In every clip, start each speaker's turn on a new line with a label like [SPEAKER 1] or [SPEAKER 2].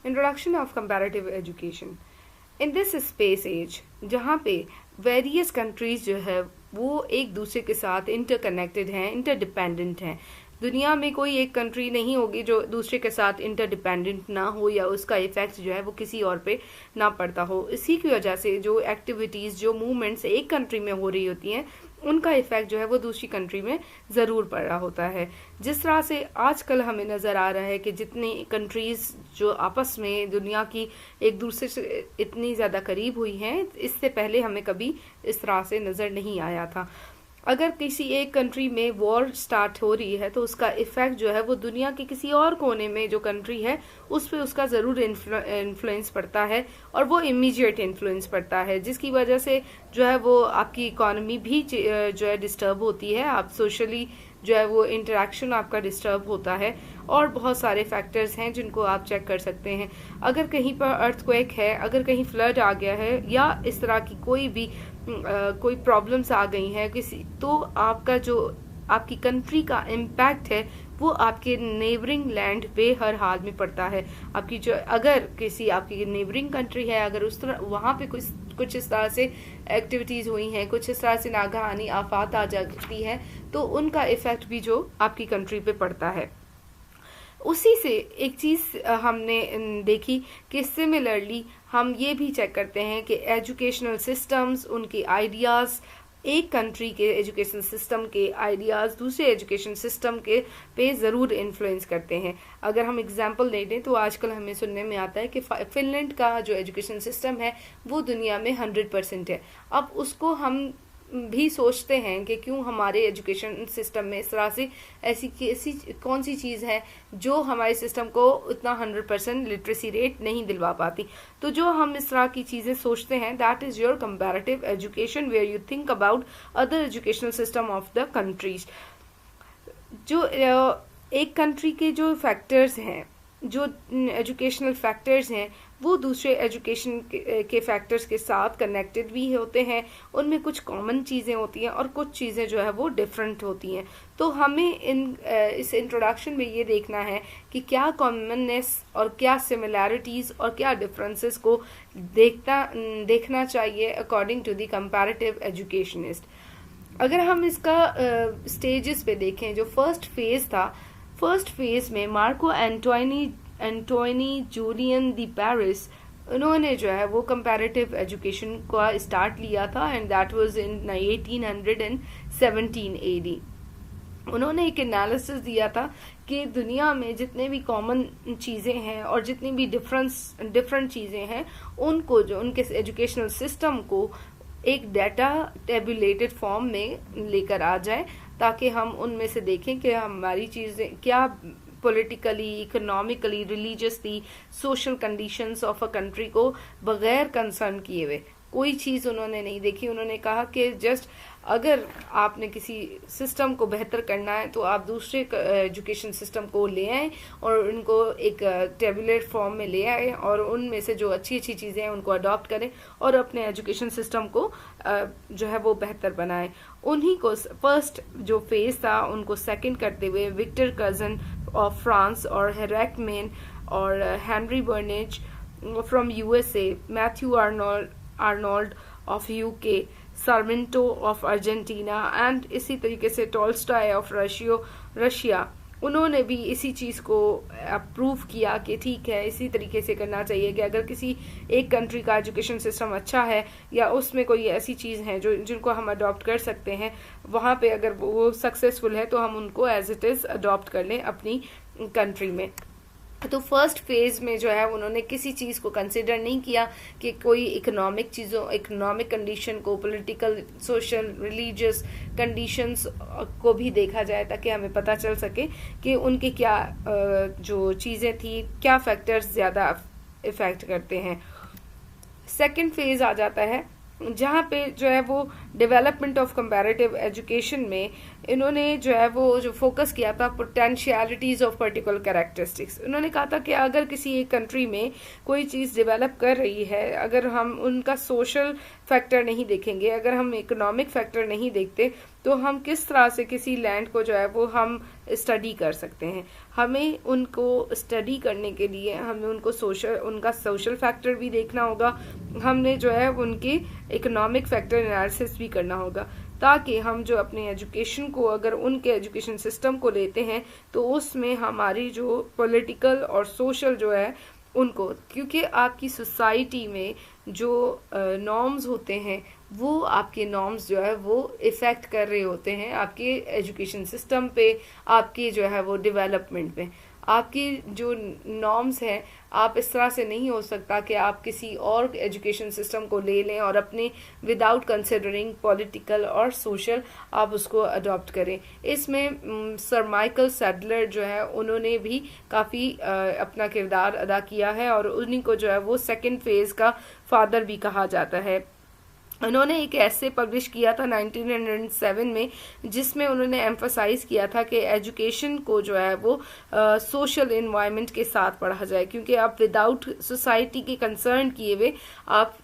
[SPEAKER 1] Introduction of comparative education. In this space age, जहाँ पे various countries जो है वो एक दूसरे के साथ इंटरकनेक्टेड हैं, इंटरडिपेंडेंट हैं। दुनिया में कोई एक कंट्री नहीं होगी जो दूसरे के साथ इंटरडिपेंडेंट ना हो या उसका इफेक्ट जो है वो किसी और पे ना पड़ता हो। इसी की वजह से जो एक्टिविटीज, जो मूवमेंट्स एक कंट्री में हो रही होती हैं, उनका इफेक्ट जो है वो दूसरी कंट्री में जरूर पड़ रहा होता है। जिस तरह से आजकल हमें नजर आ रहा है कि जितनी कंट्रीज जो आपस में दुनिया की एक दूसरे से इतनी ज्यादा करीब हुई हैं, इससे पहले हमें कभी इस तरह से नजर नहीं आया था। अगर किसी एक कंट्री में वॉर स्टार्ट हो रही है तो उसका इफेक्ट जो है वो दुनिया के किसी और कोने में जो कंट्री है उस पर उसका जरूर इन्फ्लुएंस पड़ता है, और वो इमीडिएट इन्फ्लुएंस पड़ता है, जिसकी वजह से जो है वो आपकी इकोनॉमी भी जो है डिस्टर्ब होती है, आप सोशली जो है वो इंटरेक्शन आपका डिस्टर्ब होता है, और बहुत सारे फैक्टर्स हैं जिनको आप चेक कर सकते हैं। अगर कहीं पर अर्थक्वेक है, अगर कहीं फ्लड आ गया है, या इस तरह की कोई भी कोई प्रॉब्लम्स आ गई हैं किसी, तो आपका जो आपकी कंट्री का इम्पैक्ट है वो आपके नेबरिंग लैंड पे हर हाल में पड़ता है। आपकी जो अगर किसी आपकी नेबरिंग कंट्री है, अगर उस तरह वहां पे कुछ इस तरह से एक्टिविटीज हुई हैं, कुछ इस तरह से नागहानी आफात आ जाती है, तो उनका इफेक्ट भी जो आपकी कंट्री पे पड़ता है। उसी से एक चीज हमने देखी कि सिमिलरली हम ये भी चेक करते हैं कि एजुकेशनल सिस्टम्स, उनके आइडियाज, एक कंट्री के एजुकेशन सिस्टम के आइडियाज दूसरे एजुकेशन सिस्टम के पे जरूर इन्फ्लुएंस करते हैं। अगर हम एग्जांपल ले लें तो आजकल हमें सुनने में आता है कि फिनलैंड का जो एजुकेशन सिस्टम है वो दुनिया में 100% है। अब उसको हम भी सोचते हैं कि क्यों हमारे एजुकेशन सिस्टम में इस तरह से ऐसी कौन सी चीज है जो हमारे सिस्टम को उतना 100% लिटरेसी रेट नहीं दिलवा पाती। तो जो हम इस तरह की चीजें सोचते हैं, that is your comparative education, where you think about other educational system of the countries. जो एक कंट्री के जो फैक्टर्स हैं, जो एजुकेशनल फैक्टर्स हैं, वो दूसरे एजुकेशन के फैक्टर्स के साथ कनेक्टेड भी होते हैं। उनमें कुछ कॉमन चीजें होती हैं और कुछ चीजें जो है वो डिफरेंट होती हैं। तो हमें इस इंट्रोडक्शन में ये देखना है कि क्या कॉमननेस और क्या सिमिलैरिटीज और क्या डिफरेंसेस को देखना चाहिए according to the comparative educationist. अगर हम इसका स्टेजेस पे देखें, जो फर्स्ट फेज था, फर्स्ट फेज में Marco Antoine Jullien de Paris, उन्होंने जो है वो कंपैरेटिव एजुकेशन का स्टार्ट लिया था, and that was in 1817 AD. उन्होंने एक एनालिसिस दिया था कि दुनिया में जितने भी कॉमन चीजें हैं और जितनी भी डिफरेंट चीजें हैं, उनको जो उनके एजुकेशनल सिस्टम को एक डाटा टेबुलेटेड फॉर्म में लेकर आ जाए, ताकि हम उनमें से देखें कि हमारी चीजें क्या politically, economically, religiously, social conditions of a country को बगैर कंसर्न किए हुए कोई चीज उन्होंने नहीं देखी। उन्होंने कहा कि जस्ट अगर आपने किसी सिस्टम को बेहतर करना है तो आप दूसरे एजुकेशन सिस्टम को ले आए और उनको एक टेबुलर फॉर्म में ले आए, और उनमें से जो अच्छी अच्छी चीजें हैं उनको अडॉप्ट करें और अपने एजुकेशन सिस्टम को जो है वो बेहतर बनाएं। उन्हीं को फर्स्ट जो फेज था उनको सेकंड करते हुए विक्टर कजन ऑफ फ्रांस और हेरेक मेन और Henry Barnard from USA, Matthew Arnold of UK, Sarmiento of Argentina, and इसी तरीके से टॉल्स्टॉय ऑफ रशिया, उन्होंने भी इसी चीज को अप्रूव किया कि ठीक है, इसी तरीके से करना चाहिए कि अगर किसी एक कंट्री का एजुकेशन सिस्टम अच्छा है या उसमें कोई ऐसी चीज है जिनको हम अडॉप्ट कर सकते हैं, वहां पे अगर वो सक्सेसफुल है तो हम उनको एज इट इज अडॉप्ट कर लें अपनी कंट्री में। तो फर्स्ट फेज में जो है उन्होंने किसी चीज को कंसिडर नहीं किया कि कोई इकोनॉमिक कंडीशन को, पॉलिटिकल, सोशल, रिलीजियस कंडीशंस को भी देखा जाए, ताकि हमें पता चल सके कि उनके क्या जो चीजें थी, क्या फैक्टर्स ज्यादा इफेक्ट करते हैं। सेकंड फेज आ जाता है जहाँ पे जो है वो डेवलपमेंट ऑफ कंपैरेटिव एजुकेशन में इन्होंने जो है वो जो फोकस किया था पोटेंशियलिटीज ऑफ पर्टिकुलर कैरेक्टरिस्टिक्स। उन्होंने कहा था कि अगर किसी एक कंट्री में कोई चीज डेवलप कर रही है, अगर हम उनका सोशल फैक्टर नहीं देखेंगे, अगर हम इकोनॉमिक फैक्टर नहीं देखते, तो हम किस तरह से किसी लैंड को जो है वो हम स्टडी कर सकते हैं। हमें उनको स्टडी करने के लिए हमें उनका सोशल फैक्टर भी देखना होगा, हमने जो है उनके इकोनॉमिक फैक्टर एनालिसिस भी करना होगा, ताकि हम जो अपने एजुकेशन को अगर उनके एजुकेशन सिस्टम को लेते हैं तो उसमें हमारी जो पॉलिटिकल और सोशल जो है उनको, क्योंकि आपकी सोसाइटी में जो नॉर्म्स होते हैं वो आपके नॉर्म्स जो है वो इफ़ेक्ट कर रहे होते हैं आपके एजुकेशन सिस्टम पे, आपके जो है वो डेवलपमेंट पे। आपकी जो नॉर्म्स हैं, आप इस तरह से नहीं हो सकता कि आप किसी और एजुकेशन सिस्टम को ले लें और अपने विदाउट कंसिडरिंग पॉलिटिकल और सोशल आप उसको अडॉप्ट करें। इसमें सर माइकल सैडलर जो है उन्होंने भी काफ़ी अपना किरदार अदा किया है और उन्हीं को जो है वो सेकंड फेज का फादर भी कहा जाता है। उन्होंने एक ऐसे पब्लिश किया था 1907 में, जिसमें उन्होंने एम्फसाइज किया था कि एजुकेशन को जो है वो सोशल इन्वायरमेंट के साथ पढ़ा जाए, क्योंकि आप विदाउट सोसाइटी के कंसर्न किए हुए आप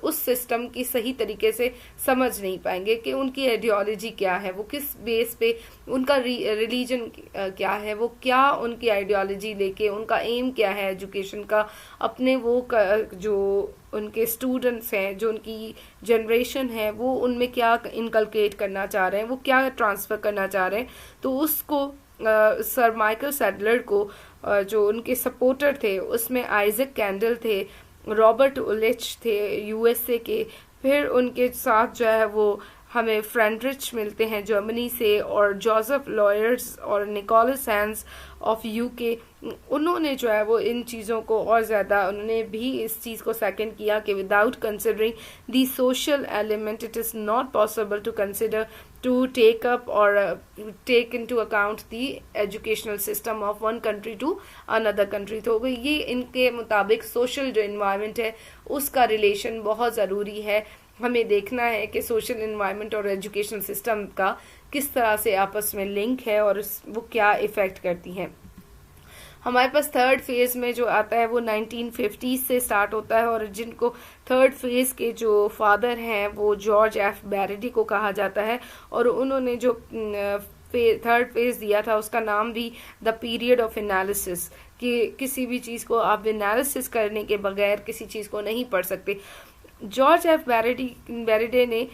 [SPEAKER 1] उस सिस्टम की सही तरीके से समझ नहीं पाएंगे कि उनकी आइडियोलॉजी क्या है, वो किस बेस पे, उनका रिलीजन क्या है, वो क्या उनकी आइडियोलॉजी लेके उनका एम क्या है एजुकेशन का, अपने वो जो उनके स्टूडेंट्स हैं, जो उनकी जनरेशन है, वो उनमें क्या इनकलकेट करना चाह रहे हैं, वो क्या ट्रांसफ़र करना चाह रहे हैं। तो उसको सर माइकल सैडलर को जो उनके सपोर्टर थे उसमें आइजक कैंडल थे, रॉबर्ट उलिच थे यूएसए के, फिर उनके साथ जो है वो हमें फ्रेडरिच मिलते हैं जर्मनी से, और जोसेफ लॉयर्स और निकोलस हैंस ऑफ यूके। उन्होंने जो है वो इन चीज़ों को और ज़्यादा, उन्होंने भी इस चीज़ को सेकंड किया कि without considering the social element it is not possible to consider to take up और take into account the educational system of one country to another country. तो ये इनके मुताबिक सोशल जो इन्वायरमेंट है उसका रिलेशन बहुत ज़रूरी है। हमें देखना है कि सोशल इन्वायरमेंट और एजुकेशन सिस्टम का किस तरह से आपस में लिंक है और वो क्या इफ़ेक्ट करती हैं। हमारे पास थर्ड फेज में जो आता है वो 1950 से स्टार्ट होता है, और जिनको थर्ड फेज के जो फादर हैं वो जॉर्ज एफ बैरेडी को कहा जाता है, और उन्होंने जो थर्ड फेज दिया था उसका नाम भी द पीरियड ऑफ एनालिसिस, कि किसी भी चीज़ को आप एनालिसिस करने के बगैर किसी चीज़ को नहीं पढ़ सकते। जॉर्ज एफ बैरेडे ने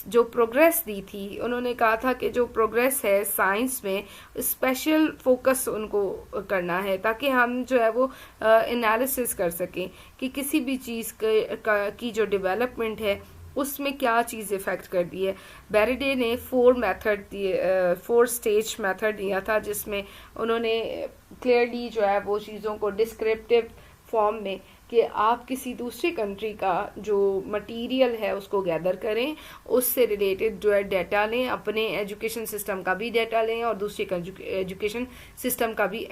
[SPEAKER 1] जो प्रोग्रेस दी थी, उन्होंने कहा था कि जो प्रोग्रेस है साइंस में स्पेशल फोकस उनको करना है, ताकि हम जो है वो एनालिसिस कर सकें कि किसी भी चीज़ की जो डेवलपमेंट है उसमें क्या चीज़ इफ़ेक्ट कर दी है। बैरेडे ने 4 स्टेज मेथड दिया था, जिसमें उन्होंने क्लियरली जो है वो चीज़ों को डिस्क्रिप्टिव फॉर्म में कि आप किसी दूसरी कंट्री का जो मटेरियल है उसको गैदर करें, उससे रिलेटेड जो है डाटा लें, अपने एजुकेशन सिस्टम का भी डाटा लें और दूसरे एजुकेशन सिस्टम का भी,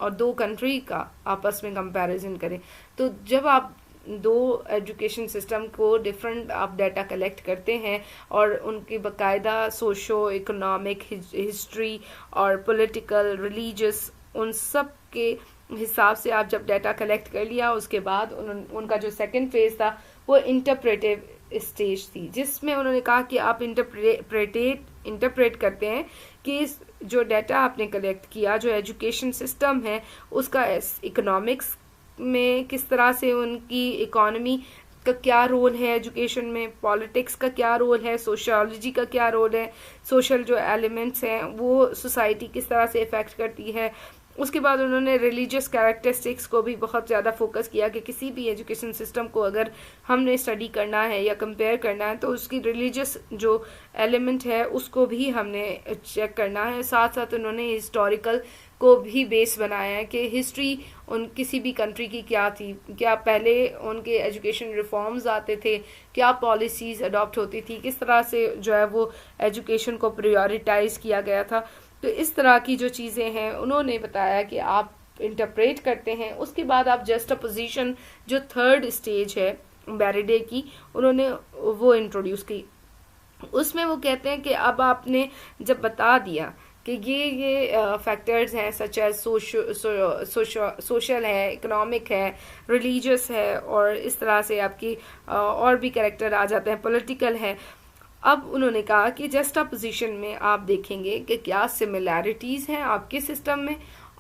[SPEAKER 1] और दो कंट्री का आपस में कंपैरिजन करें। तो जब आप दो एजुकेशन सिस्टम को डिफरेंट आप डाटा कलेक्ट करते हैं और उनकी बाकायदा सोशो इकोनॉमिक, हिस्ट्री और पॉलिटिकल, रिलीजियस, उन सब के हिसाब से आप जब डाटा कलेक्ट कर लिया, उसके बाद उनका जो सेकंड फेज था वो इंटरप्रेटिव स्टेज थी, जिसमें उन्होंने कहा कि आप इंटरप्रेट करते हैं कि जो डाटा आपने कलेक्ट किया, जो एजुकेशन सिस्टम है उसका इकोनॉमिक्स में किस तरह से, उनकी इकोनॉमी का क्या रोल है एजुकेशन में, पॉलिटिक्स का क्या रोल है, सोशियोलॉजी का क्या रोल है, सोशल जो एलिमेंट्स हैं वो सोसाइटी किस तरह से इफ़ेक्ट करती है। उसके बाद उन्होंने रिलीजियस कैरेक्टरिस्टिक्स को भी बहुत ज़्यादा फोकस किया कि किसी भी एजुकेशन सिस्टम को अगर हमने स्टडी करना है या कंपेयर करना है तो उसकी रिलीजियस जो एलिमेंट है उसको भी हमने चेक करना है। साथ साथ उन्होंने हिस्टोरिकल को भी बेस बनाया है कि हिस्ट्री उन किसी भी कंट्री की क्या थी, क्या पहले उनके एजुकेशन रिफॉर्म्स आते थे, क्या पॉलिसीज़ अडॉप्ट होती थी, किस तरह से जो है वो एजुकेशन को प्रायोरिटाइज किया गया था। तो इस तरह की जो चीज़ें हैं उन्होंने बताया कि आप इंटरप्रेट करते हैं। उसके बाद आप जस्ट अपोजिशन जो थर्ड स्टेज है बैरेडे की, उन्होंने वो इंट्रोड्यूस की। उसमें वो कहते हैं कि अब आपने जब बता दिया कि ये फैक्टर्स हैं सच एज सोशल है, इकोनॉमिक है, रिलीजियस है, और इस तरह से आपकी और भी कैरेक्टर आ जाते हैं, पॉलिटिकल है, अब उन्होंने कहा कि जस्टापोजिशन में आप देखेंगे कि क्या सिमिलैरिटीज हैं आपके सिस्टम में,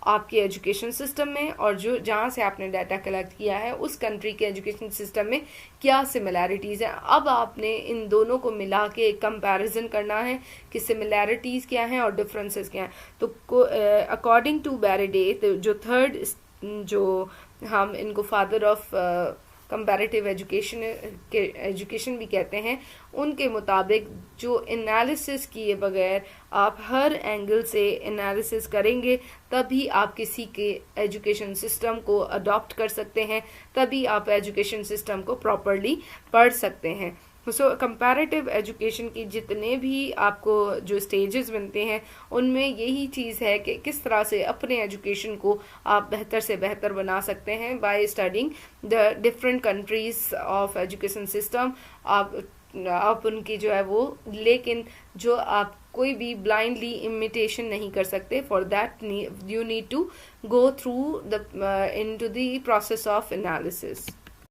[SPEAKER 1] आपके एजुकेशन सिस्टम में, और जो जहाँ से आपने डाटा कलेक्ट किया है उस कंट्री के एजुकेशन सिस्टम में क्या सिमिलैरिटीज हैं। अब आपने इन दोनों को मिला के एक कंपैरिजन करना है कि सिमिलैरिटीज क्या हैं और डिफरेंसेस क्या हैं। तो अकॉर्डिंग टू बैरेडे, जो थर्ड, जो हम इनको फादर ऑफ कंपैरेटिव एजुकेशन भी कहते हैं, उनके मुताबिक जो एनालिसिस किए बगैर आप हर एंगल से एनालिसिस करेंगे तभी आप किसी के एजुकेशन सिस्टम को अडॉप्ट कर सकते हैं, तभी आप एजुकेशन सिस्टम को प्रॉपरली पढ़ सकते हैं। सो कंपैरेटिव एजुकेशन की जितने भी आपको जो स्टेजेस बनते हैं उनमें यही चीज़ है कि किस तरह से अपने एजुकेशन को आप बेहतर से बेहतर बना सकते हैं by studying the different countries of education system. आप उनकी जो है वो, लेकिन जो आप कोई भी ब्लाइंडली इमिटेशन नहीं कर सकते। For that you need to go through the into the process of analysis.